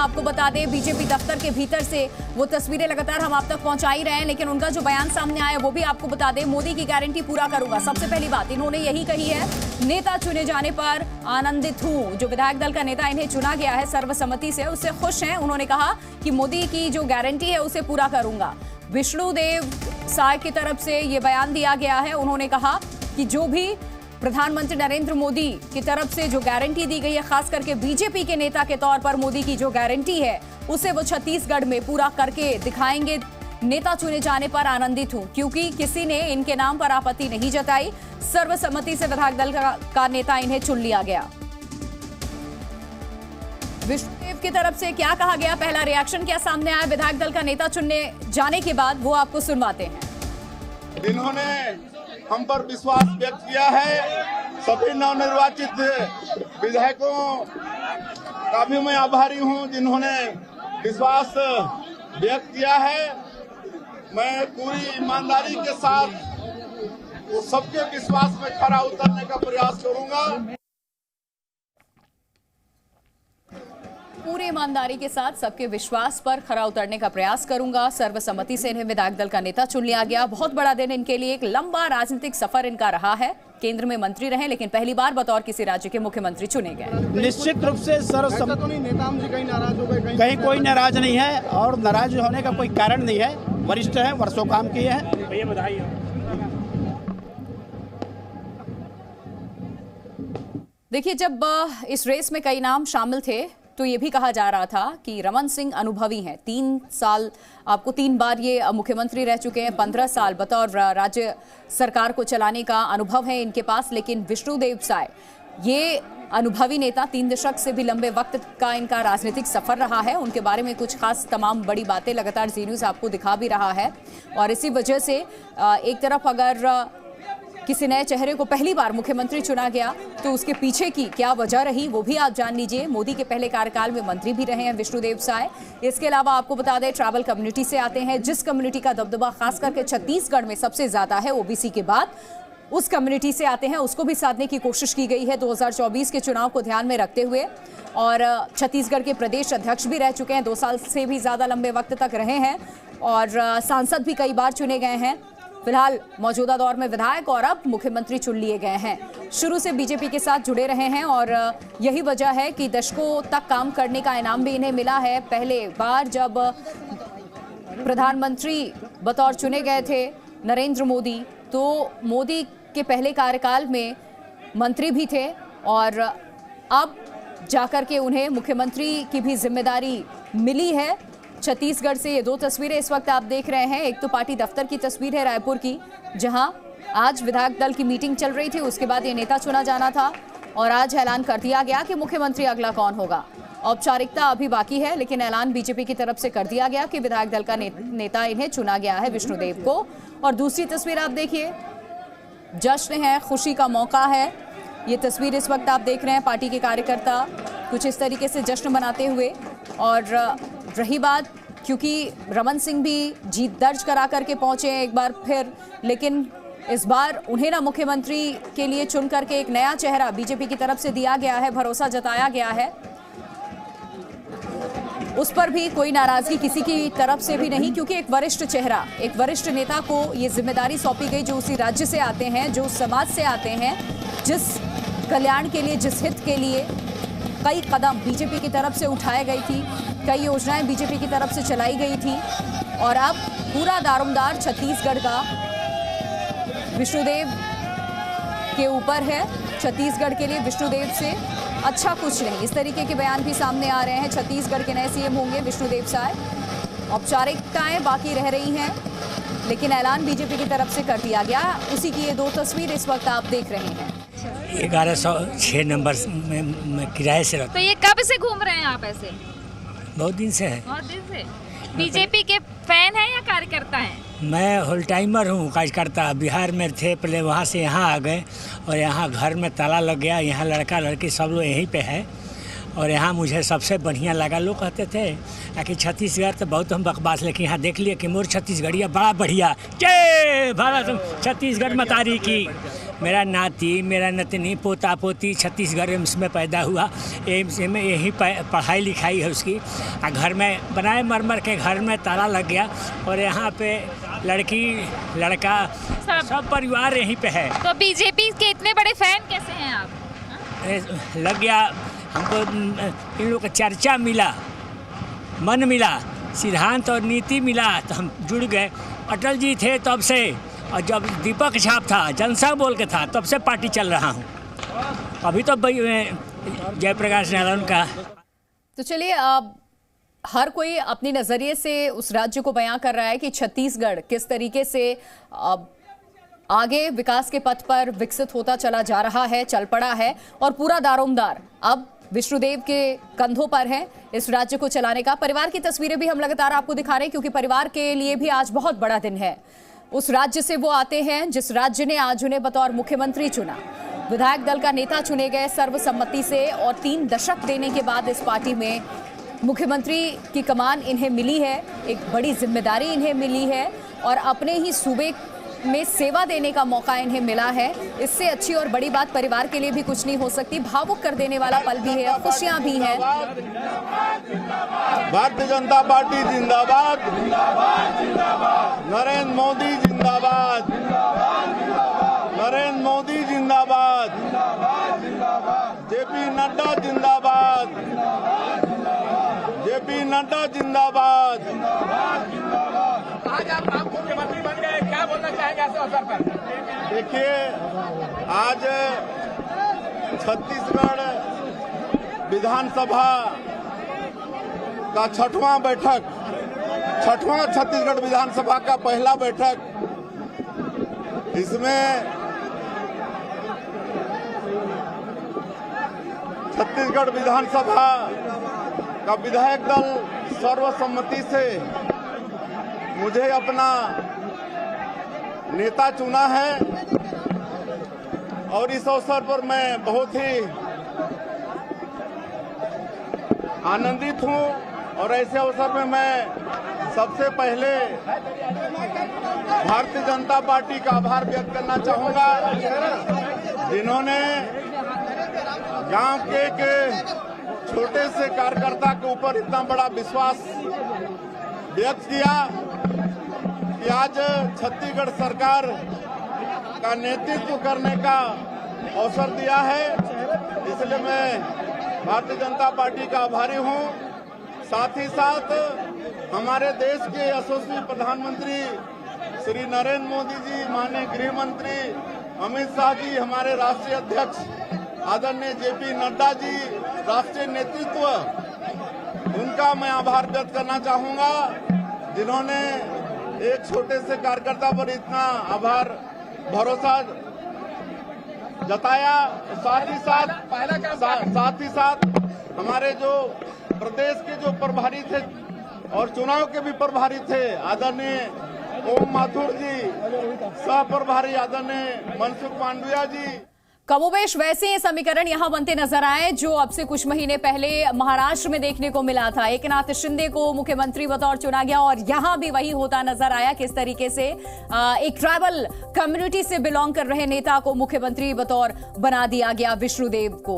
आपको बता दें बीजेपी दफ्तर के भीतर से वो तस्वीरें लगातार हम आप तक पहुंचा ही रहे हैं, लेकिन उनका जो बयान सामने आया वो भी आपको बता दें। मोदी की गारंटी पूरा करूंगा, सबसे पहली बात इन्होंने यही कही है। नेता चुने जाने पर आनंदित हूं। जो विधायक दल का नेता इन्हें चुना गया है सर्वसम्मति से, उससे खुश हैं। उन्होंने कहा कि मोदी की जो गारंटी है उसे पूरा करूंगा। विष्णुदेव साय की तरफ से ये बयान दिया गया है। उन्होंने कहा कि जो भी प्रधानमंत्री नरेंद्र मोदी की तरफ से जो गारंटी दी गई है, खास करके बीजेपी के नेता के तौर पर मोदी की जो गारंटी है उसे वो छत्तीसगढ़ में पूरा करके दिखाएंगे। नेता चुने जाने पर आनंदित हूं क्योंकि किसी ने इनके नाम पर आपत्ति नहीं जताई। सर्वसम्मति से विधायक दल का नेता इन्हें चुन लिया गया। विष्णुदेव की तरफ से क्या कहा गया, पहला रिएक्शन क्या सामने आया विधायक दल का नेता चुनने जाने के बाद, वो आपको सुनवाते हैं। इन्होंने हम पर विश्वास व्यक्त किया है। सभी नवनिर्वाचित विधायकों का भी मैं आभारी हूं जिन्होंने विश्वास व्यक्त किया है। मैं पूरी ईमानदारी के साथ वो सबके विश्वास में खरा उतरने का प्रयास करूंगा। पूरी ईमानदारी के साथ सबके विश्वास पर खरा उतरने का प्रयास करूंगा। सर्वसम्मति से इन्हें विधायक दल का नेता चुन लिया गया। बहुत बड़ा दिन इनके लिए, एक लंबा राजनीतिक सफर इनका रहा है। केंद्र में मंत्री रहे लेकिन पहली बार बतौर किसी राज्य के मुख्यमंत्री चुने गए। निश्चित रूप से सर्वसम्मति। नेताओं जी कहीं नाराज हो गए? कहीं कोई नाराज नहीं है और नाराज होने का कोई कारण नहीं है। वरिष्ठ है, वर्षों काम किए हैं। भैया बधाई हो। देखिए, जब इस रेस में कई नाम शामिल थे तो ये भी कहा जा रहा था कि रमन सिंह अनुभवी हैं। 3 साल, आपको 3 बार ये मुख्यमंत्री रह चुके हैं, 15 साल बतौर राज्य सरकार को चलाने का अनुभव है इनके पास। लेकिन विष्णुदेव साय ये अनुभवी नेता, 3 दशक से भी लंबे वक्त का इनका राजनीतिक सफर रहा है। उनके बारे में कुछ खास तमाम बड़ी बातें लगातार जी न्यूज़ आपको दिखा भी रहा है। और इसी वजह से एक तरफ अगर किसी नए चेहरे को पहली बार मुख्यमंत्री चुना गया तो उसके पीछे की क्या वजह रही वो भी आप जान लीजिए। मोदी के पहले कार्यकाल में मंत्री भी रहे हैं विष्णुदेव साय। इसके अलावा आपको बता दें ट्राइबल कम्युनिटी से आते हैं, जिस कम्युनिटी का दबदबा खास करके छत्तीसगढ़ में सबसे ज्यादा है ओबीसी के बाद, उस कम्युनिटी से आते हैं। उसको भी साधने की कोशिश की गई है 2024 के चुनाव को ध्यान में रखते हुए। और छत्तीसगढ़ के प्रदेश अध्यक्ष भी रह चुके हैं, 2 साल से भी ज्यादा लंबे वक्त तक रहे हैं और सांसद भी कई बार चुने गए हैं। फिलहाल मौजूदा दौर में विधायक और अब मुख्यमंत्री चुन लिए गए हैं। शुरू से बीजेपी के साथ जुड़े रहे हैं और यही वजह है कि दशकों तक काम करने का इनाम भी इन्हें मिला है। पहले बार जब प्रधानमंत्री बतौर चुने गए थे नरेंद्र मोदी, तो मोदी के पहले कार्यकाल में मंत्री भी थे और अब जाकर के उन्हें मुख्यमंत्री की भी जिम्मेदारी मिली है। छत्तीसगढ़ से ये 2 तस्वीरें इस वक्त आप देख रहे हैं। एक तो पार्टी दफ्तर की तस्वीर है रायपुर की, जहां आज विधायक दल की मीटिंग चल रही थी। उसके बाद ये नेता चुना जाना था और आज ऐलान कर दिया गया कि मुख्यमंत्री अगला कौन होगा। औपचारिकता अभी बाकी है लेकिन ऐलान बीजेपी की तरफ से कर दिया गया कि विधायक दल का नेता इन्हें चुना गया है विष्णुदेव को। और दूसरी तस्वीर आप देखिए, जश्न है, खुशी का मौका है। ये तस्वीर इस वक्त आप देख रहे हैं, पार्टी के कार्यकर्ता कुछ इस तरीके से जश्न मनाते हुए। और रही बात, क्योंकि रमन सिंह भी जीत दर्ज करा करके पहुंचे हैं एक बार फिर, लेकिन इस बार उन्हें ना मुख्यमंत्री के लिए चुन करके एक नया चेहरा बीजेपी की तरफ से दिया गया है, भरोसा जताया गया है। उस पर भी कोई नाराजगी किसी की तरफ से भी नहीं, क्योंकि एक वरिष्ठ चेहरा, एक वरिष्ठ नेता को ये जिम्मेदारी सौंपी गई जो उसी राज्य से आते हैं, जो समाज से आते हैं, जिस कल्याण के लिए, जिस हित के लिए कई कदम बीजेपी की तरफ से उठाई गई थी, कई योजनाएं बीजेपी की तरफ से चलाई गई थी। और अब पूरा दारोमदार छत्तीसगढ़ का विष्णुदेव के ऊपर है। छत्तीसगढ़ के लिए विष्णुदेव से अच्छा कुछ नहीं, इस तरीके के बयान भी सामने आ रहे हैं। छत्तीसगढ़ के नए सीएम होंगे विष्णुदेव साय। औपचारिकताएं बाकी रह रही हैं लेकिन ऐलान बीजेपी की तरफ से कर दिया गया। उसी की ये 2 तस्वीर इस वक्त आप देख रहे हैं। 1106 नंबर में किराए से रहता। तो ये कब से घूम रहे हैं आप ऐसे? बहुत दिन से है। बहुत दिन से। बीजेपी के फैन हैं या कार्यकर्ता हैं? मैं होल टाइमर हूँ, कार्यकर्ता। बिहार में थे पहले, वहाँ से यहाँ आ गए और यहाँ घर में ताला लग गया। यहाँ लड़का लड़की सब लोग यहीं पे है और यहाँ मुझे सबसे बढ़िया लगा। लोग कहते थे कि छत्तीसगढ़ तो बहुत हम बकवास, लेकिन यहाँ देख लिए कि मोर छत्तीसगढ़िया बड़ा बढ़िया। जय भारत छत्तीसगढ़ मतारी की। मेरा नाती, मेरा नतनी, पोता पोती छत्तीसगढ़ एम्स में पैदा हुआ। एम्स में यही पढ़ाई लिखाई है उसकी। घर में बनाए मरमर के घर में ताला लग गया और यहाँ पे लड़की लड़का सब परिवार यहीं पे है। तो बीजेपी के इतने बड़े फैन कैसे हैं आप? लग गया हमको, इन लोगों का चर्चा मिला, मन मिला, सिद्धांत और नीति मिला तो हम जुड़ गए। अटल जी थे तब से, और जब दीपक छाप था, जनसंघ बोल के था, तब से पार्टी चल रहा हूँ। अभी तो जयप्रकाश नारायण का। तो चलिए, हर कोई अपनी नजरिए से उस राज्य को बयां कर रहा है कि छत्तीसगढ़ किस तरीके से आगे विकास के पथ पर विकसित होता चला जा रहा है, चल पड़ा है, और पूरा दारोमदार अब विष्णुदेव के कंधों पर है इस राज्य को चलाने का। परिवार की तस्वीरें भी हम लगातार आपको दिखा रहे हैं, क्योंकि परिवार के लिए भी आज बहुत बड़ा दिन है। उस राज्य से वो आते हैं जिस राज्य ने आज उन्हें बतौर मुख्यमंत्री चुना। विधायक दल का नेता चुने गए सर्वसम्मति से, और 3 दशक देने के बाद इस पार्टी में मुख्यमंत्री की कमान इन्हें मिली है। एक बड़ी जिम्मेदारी इन्हें मिली है और अपने ही सूबे में सेवा देने का मौका इन्हें मिला है। इससे अच्छी और बड़ी बात परिवार के लिए भी कुछ नहीं हो सकती। भावुक कर देने वाला पल भी है, खुशियां भी हैं। भारतीय जनता पार्टी जिंदाबाद, नरेंद्र मोदी जिंदाबाद, नरेंद्र मोदी जिंदाबाद, जेपी नड्डा जिंदाबाद, जेपी नड्डा जिंदाबाद। आज आप मुख्यमंत्री बन गए, क्या बोलना चाहेंगे ऐसे अवसर पर? देखिए, आज छत्तीसगढ़ विधानसभा का 6वां बैठक, 6वां छत्तीसगढ़ विधानसभा का पहला बैठक, इसमें छत्तीसगढ़ विधानसभा का विधायक दल सर्वसम्मति से मुझे अपना नेता चुना है, और इस अवसर पर मैं बहुत ही आनंदित हूं। और ऐसे अवसर में मैं सबसे पहले भारतीय जनता पार्टी का आभार व्यक्त करना चाहूंगा, जिन्होंने गांव के एक छोटे से कार्यकर्ता के ऊपर इतना बड़ा विश्वास व्यक्त किया कि आज छत्तीसगढ़ सरकार का नेतृत्व करने का अवसर दिया है। इसलिए मैं भारतीय जनता पार्टी का आभारी हूं। साथ ही साथ हमारे देश के यशस्वी प्रधानमंत्री श्री नरेंद्र मोदी जी, माननीय गृह मंत्री अमित शाह जी, हमारे राष्ट्रीय अध्यक्ष आदरणीय जेपी नड्डा जी, राष्ट्रीय नेतृत्व, उनका मैं आभार व्यक्त करना चाहूंगा, जिन्होंने एक छोटे से कार्यकर्ता पर इतना आभार भरोसा जताया। साथ ही साथ हमारे जो प्रदेश के जो प्रभारी थे और चुनाव के भी प्रभारी थे, आदरणीय ओम माथुर जी, सह प्रभारी आदरणीय मनसुख मांडविया जी। कमोबेश वैसे ही समीकरण यहां बनते नजर आए जो अब से कुछ महीने पहले महाराष्ट्र में देखने को मिला था। एकनाथ शिंदे को मुख्यमंत्री बतौर चुना गया और यहां भी वही होता नजर आया। किस तरीके से एक ट्राइबल कम्युनिटी से बिलोंग कर रहे नेता को मुख्यमंत्री बतौर बना दिया गया विष्णुदेव को।